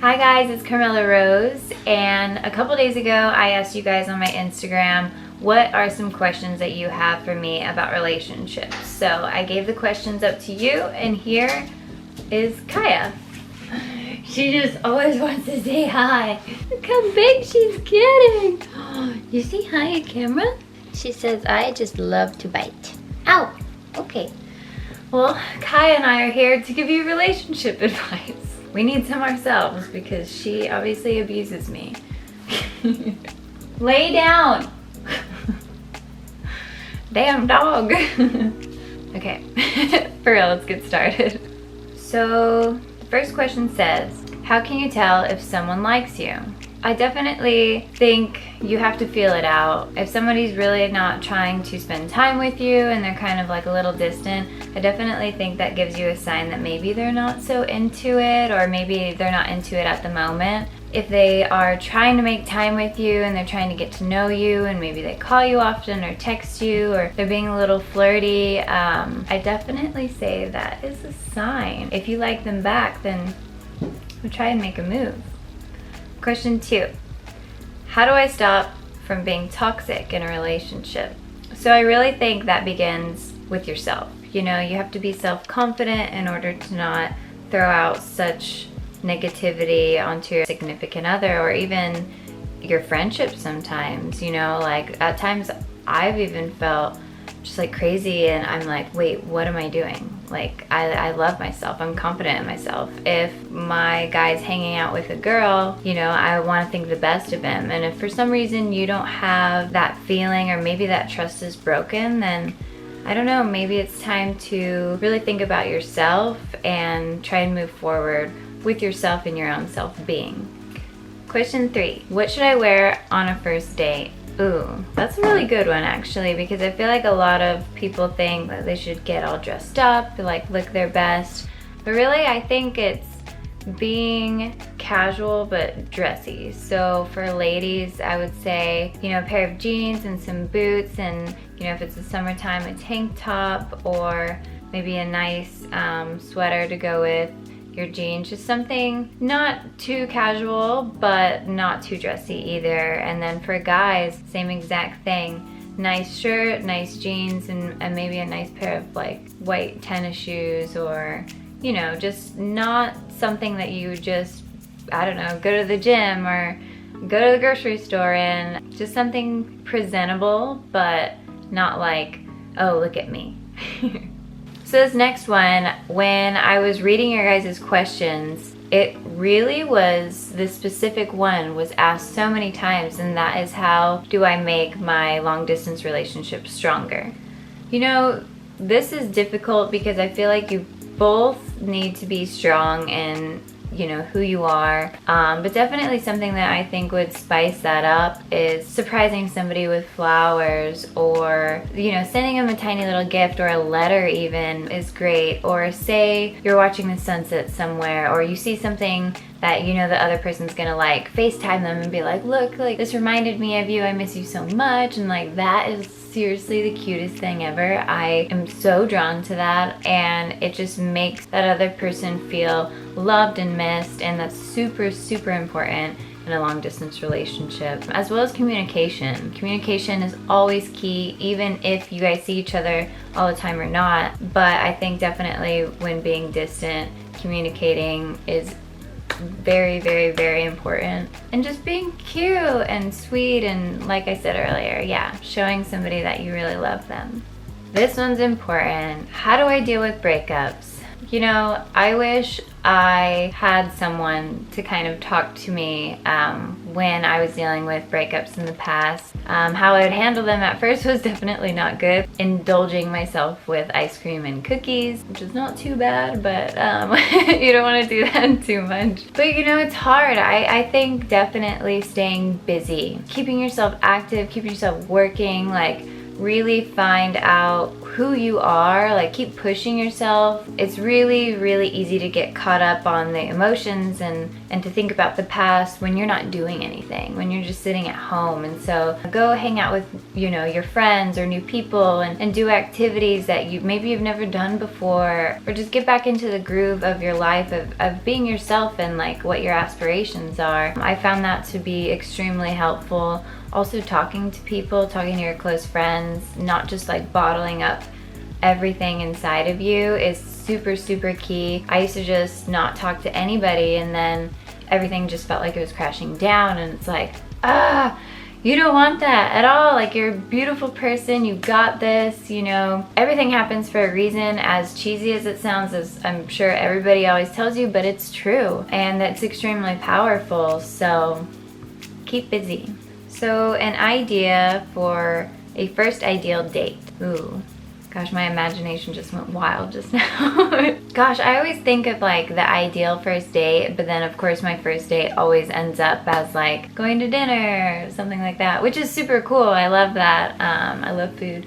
Hi guys, it's Carmella Rose, and a couple days ago I asked you guys on my Instagram what are some questions that you have for me about relationships. So I gave the questions up to you, and here is Kaya. She just always wants to say hi. Look how big she's getting. You say hi at camera? She says, I just love to bite. Ow! Okay. Well, Kaya and I are here to give you relationship advice. We need some ourselves because she obviously abuses me. Lay down! Damn dog! Okay, for real, let's get started. So, the first question says, how can you tell if someone likes you? I definitely think you have to feel it out. If somebody's really not trying to spend time with you and they're kind of like a little distant, I definitely think that gives you a sign that maybe they're not so into it, or maybe they're not into it at the moment. If they are trying to make time with you and they're trying to get to know you, and maybe they call you often or text you, or they're being a little flirty, I definitely say that is a sign. If you like them back, then we'll try and make a move. Question 2, how do I stop from being toxic in a relationship? So I really think that begins with yourself. You know, you have to be self-confident in order to not throw out such negativity onto your significant other, or even your friendships sometimes. You know, like at times I've even felt just like crazy, and I'm like, wait, what am I doing? Like, I love myself, I'm confident in myself. If my guy's hanging out with a girl, you know, I want to think the best of him. And if for some reason you don't have that feeling, or maybe that trust is broken, then I don't know, maybe it's time to really think about yourself and try and move forward with yourself and your own self-being. Question 3, what should I wear on a first date? Ooh, that's a really good one actually, because I feel like a lot of people think that they should get all dressed up, like look their best. But really, I think it's being casual but dressy. So for ladies, I would say, you know, a pair of jeans and some boots, and you know, if it's the summertime, a tank top, or maybe a nice sweater to go with your jeans. Just something not too casual but not too dressy either. And then for guys, same exact thing. Nice shirt, nice jeans, and maybe a nice pair of like white tennis shoes, or you know, just not something that you just, I don't know, go to the gym or go to the grocery store in. Just something presentable but not like, oh, look at me. So this next one, when I was reading your guys' questions, it really was, this specific one was asked so many times, and that is, how do I make my long distance relationship stronger? You know, this is difficult because I feel like you both need to be strong in, you know, who you are, but definitely something that I think would spice that up is surprising somebody with flowers, or you know, sending them a tiny little gift, or a letter even is great. Or say you're watching the sunset somewhere, or you see something that you know the other person's gonna like, FaceTime them and be like, look, like this reminded me of you, I miss you so much. And like, that is seriously the cutest thing ever. I am so drawn to that, and it just makes that other person feel loved and missed, and that's super, super important in a long distance relationship. As well as communication. Communication is always key, even if you guys see each other all the time or not. But I think definitely when being distant, communicating is very, very, very important. And just being cute and sweet, and like I said earlier, yeah, showing somebody that you really love them. This one's important. How do I deal with breakups? You know, I wish I had someone to kind of talk to me when I was dealing with breakups in the past. How I would handle them at first was definitely not good. Indulging myself with ice cream and cookies, which is not too bad, but you don't want to do that too much. But you know, it's hard. I think definitely staying busy, keeping yourself active, keeping yourself working, like really find out who you are, like keep pushing yourself. It's really, really easy to get caught up on the emotions and to think about the past when you're not doing anything, when you're just sitting at home. And so go hang out with, you know, your friends or new people and do activities that you've never done before, or just get back into the groove of your life of being yourself and like what your aspirations are. I found that to be extremely helpful. Also talking to people, talking to your close friends, not just like bottling up everything inside of you is super, super key. I used to just not talk to anybody, and then everything just felt like it was crashing down, and it's like, you don't want that at all. Like, you're a beautiful person, you got this, you know. Everything happens for a reason, as cheesy as it sounds, as I'm sure everybody always tells you, but it's true, and that's extremely powerful. So keep busy. So an idea for a first ideal date. Ooh, gosh, my imagination just went wild just now. Gosh, I always think of like the ideal first date, but then of course my first date always ends up as like going to dinner or something like that, which is super cool. I love that. I love food.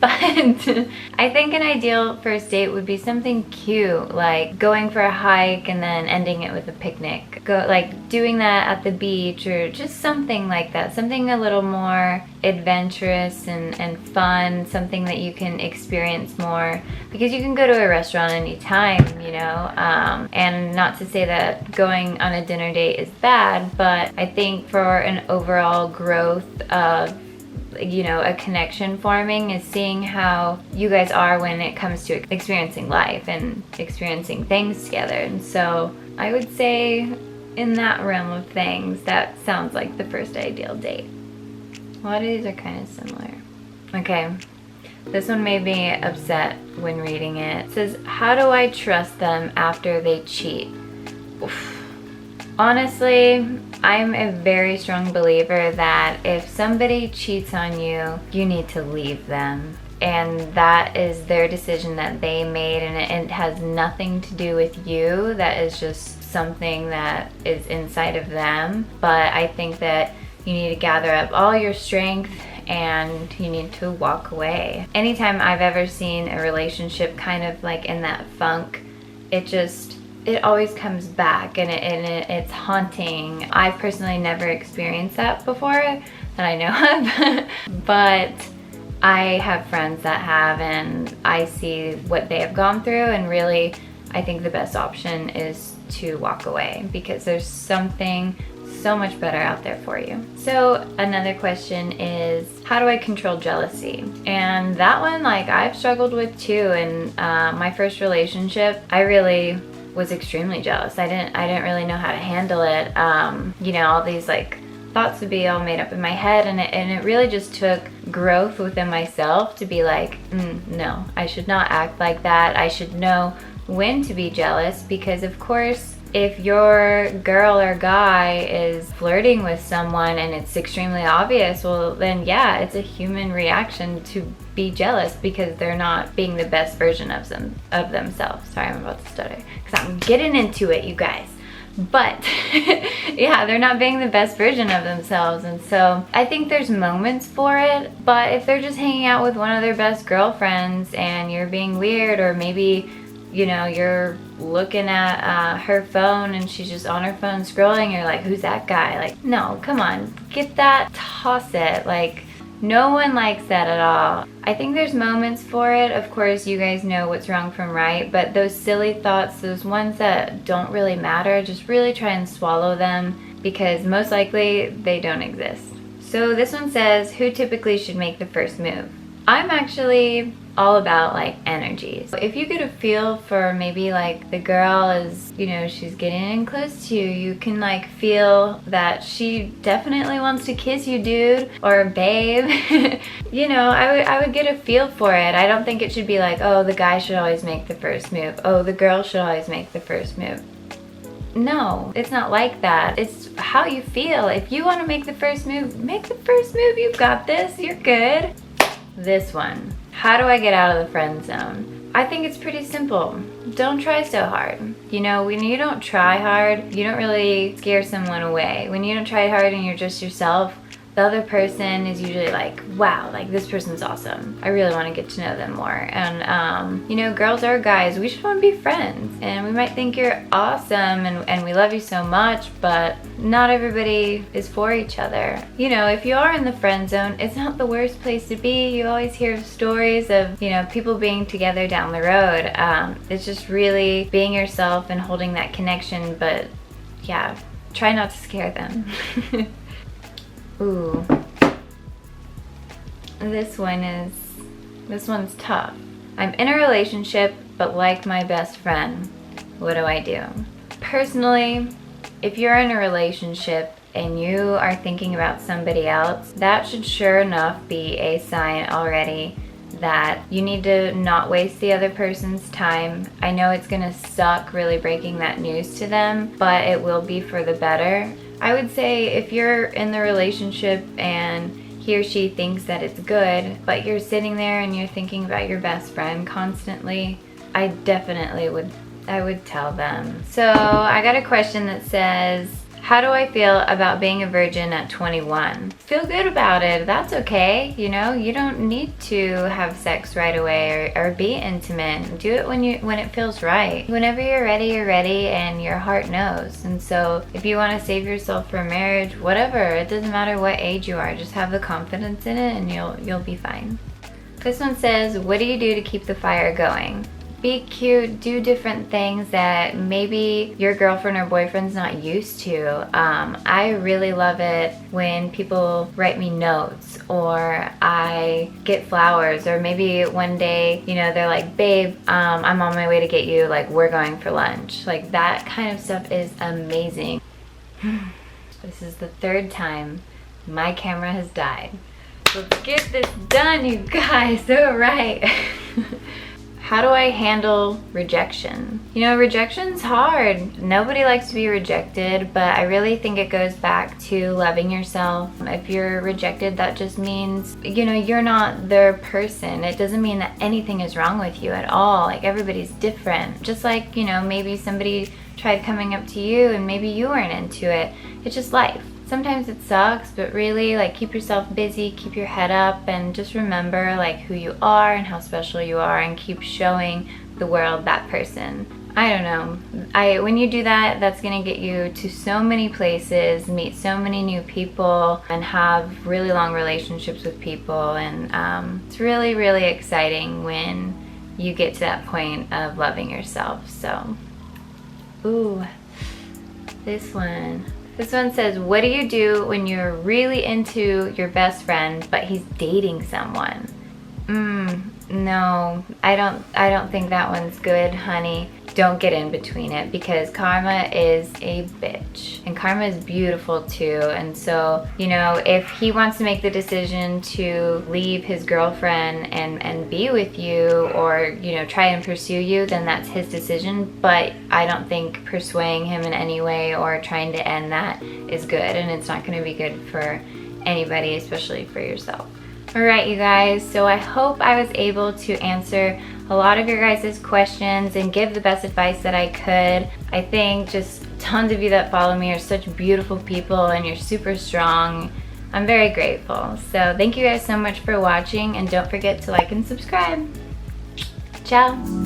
But I think an ideal first date would be something cute, like going for a hike and then ending it with a picnic. Like doing that at the beach, or just something like that. Something a little more adventurous and fun, something that you can experience more, because you can go to a restaurant anytime, you know. And not to say that going on a dinner date is bad, but I think for an overall growth of, you know, a connection forming, is seeing how you guys are when it comes to experiencing life and experiencing things together. And so I would say in that realm of things, that sounds like the first ideal date. A lot of these are kind of similar. Okay, this one made me upset when reading it. It says, how do I trust them after they cheat? Oof. Honestly, I'm a very strong believer that if somebody cheats on you, you need to leave them. And that is their decision that they made, and it has nothing to do with you. That is just something that is inside of them. But I think that you need to gather up all your strength and you need to walk away. Anytime I've ever seen a relationship kind of like in that funk, it always comes back, and it's haunting. I've personally never experienced that before that I know of, but I have friends that have, and I see what they have gone through, and really I think the best option is to walk away, because there's something so much better out there for you. So another question is, how do I control jealousy? And that one, like, I've struggled with too. In my first relationship, I really was extremely jealous. I didn't really know how to handle it. You know, all these like thoughts would be all made up in my head, and it really just took growth within myself to be like, no, I should not act like that. I should know when to be jealous, because of course, if your girl or guy is flirting with someone and it's extremely obvious, well then yeah, it's a human reaction to be jealous, because they're not being the best version of themselves. Sorry, I'm about to stutter because I'm getting into it, you guys. But yeah, they're not being the best version of themselves. And so I think there's moments for it, but if they're just hanging out with one of their best girlfriends and you're being weird, or maybe, you know, you're looking at her phone and she's just on her phone scrolling, you're like, who's that guy? Like, no, come on, get that, toss it. Like, no one likes that at all. I think there's moments for it. Of course, you guys know what's wrong from right, but those silly thoughts, those ones that don't really matter, just really try and swallow them, because most likely they don't exist. So this one says, who typically should make the first move? I'm actually all about like energies. If you get a feel for maybe like the girl is, you know, she's getting in close to you, you can like feel that she definitely wants to kiss you, dude, or babe. You know, I would get a feel for it. I don't think it should be like, oh, the guy should always make the first move. Oh, the girl should always make the first move. No, it's not like that. It's how you feel. If you want to make the first move, make the first move. You've got this. You're good. This one. How do I get out of the friend zone? I think it's pretty simple. Don't try so hard. You know, when you don't try hard, you don't really scare someone away. When you don't try hard and you're just yourself, the other person is usually like, wow, like this person's awesome. I really want to get to know them more. And you know, girls or guys, we just want to be friends. And we might think you're awesome and we love you so much, but not everybody is for each other. You know, if you are in the friend zone, it's not the worst place to be. You always hear stories of, you know, people being together down the road. It's just really being yourself and holding that connection, but yeah, try not to scare them. Ooh. This one's tough. I'm in a relationship, but like my best friend. What do I do? Personally, if you're in a relationship and you are thinking about somebody else, that should sure enough be a sign already that you need to not waste the other person's time. I know it's gonna suck really breaking that news to them, but it will be for the better. I would say if you're in the relationship and he or she thinks that it's good, but you're sitting there and you're thinking about your best friend constantly, I definitely would tell them. So I got a question that says, how do I feel about being a virgin at 21? Feel good about it. That's okay. You know, you don't need to have sex right away or be intimate. Do it when it feels right. Whenever you're ready, and your heart knows. And so if you want to save yourself for marriage, whatever, it doesn't matter what age you are. Just have the confidence in it and you'll be fine. This one says, what do you do to keep the fire going? Be cute, do different things that maybe your girlfriend or boyfriend's not used to. I really love it when people write me notes or I get flowers, or maybe one day, you know, they're like, babe, I'm on my way to get you, like we're going for lunch. Like that kind of stuff is amazing. This is the third time my camera has died. Let's get this done, you guys. All right. How do I handle rejection? You know, rejection's hard. Nobody likes to be rejected, but I really think it goes back to loving yourself. If you're rejected, that just means, you know, you're not their person. It doesn't mean that anything is wrong with you at all. Like, everybody's different. Just like, you know, maybe somebody tried coming up to you and maybe you weren't into it. It's just life. Sometimes it sucks, but really, like, keep yourself busy, keep your head up, and just remember, like, who you are and how special you are, and keep showing the world that person. I don't know. When you do that, that's gonna get you to so many places, meet so many new people, and have really long relationships with people, and it's really, really exciting when you get to that point of loving yourself. So, ooh, this one says, what do you do when you're really into your best friend, but he's dating someone? No, I don't think that one's good, honey. Don't get in between it, because karma is a bitch, and karma is beautiful too. And so, you know, if he wants to make the decision to leave his girlfriend and be with you, or, you know, try and pursue you, then that's his decision. But I don't think persuading him in any way or trying to end that is good, and it's not going to be good for anybody, especially for yourself. Alright, you guys, so I hope I was able to answer a lot of your guys' questions and give the best advice that I could. I think just tons of you that follow me are such beautiful people, and you're super strong. I'm very grateful. So thank you guys so much for watching, and don't forget to like and subscribe. Ciao!